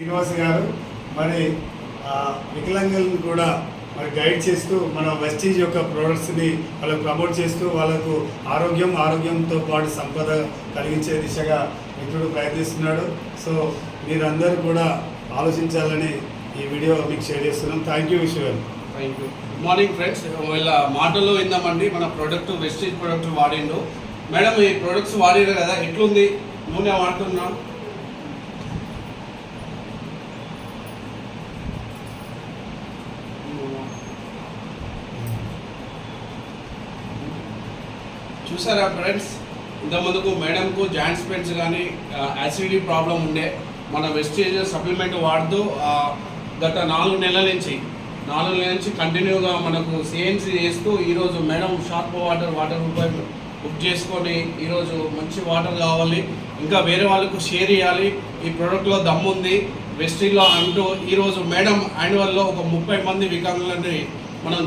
శ్రీనివాస్ గారు మరి వికలాంగులను కూడా మరి గైడ్ చేస్తూ మన వెస్టీజ్ యొక్క ప్రోడక్ట్స్ని వాళ్ళకు ప్రమోట్ చేస్తూ వాళ్ళకు ఆరోగ్యంతో పాటు సంపద కలిగించే దిశగా మిత్రుడు ప్రయత్నిస్తున్నాడు. సో మీరందరూ కూడా ఆలోచించాలని ఈ వీడియో మీకు షేర్ చేస్తున్నాం. థ్యాంక్ యూ విశ్వ. Thank you. Good morning friends. వీళ్ళ మాటల్లో విందామండి. మన ప్రోడక్ట్ వెస్టీజ్ ప్రోడక్ట్ వాడిండు. మేడం ఈ ప్రోడక్ట్స్ వాడారు కదా, ఎట్లుంది? నూనె వాడుతున్నాం. చూసారా ఫ్రెండ్స్, ఇంతకుముందుకు మేడంకు జాయింట్స్ పెయిన్స్ కానీ యాసిడిటీ ప్రాబ్లం ఉండే మన వెస్టేజ్ సప్లిమెంట్ వాడుతూ గత 4 నెలల నుంచి కంటిన్యూగా మనకు సిఎన్సీ చేస్తూ ఈరోజు మేడం షార్ప్ వాటర్ రూపాయి బుక్ చేసుకొని ఈరోజు మంచి వాటర్ కావాలి, ఇంకా వేరే వాళ్ళకు షేర్ చేయాలి, ఈ ప్రోడక్ట్లో దమ్ముంది వెస్టీజ్లో అంటూ ఈరోజు మేడం యాన్యువల్లో ఒక 30 మంది వికలాంగులని మనం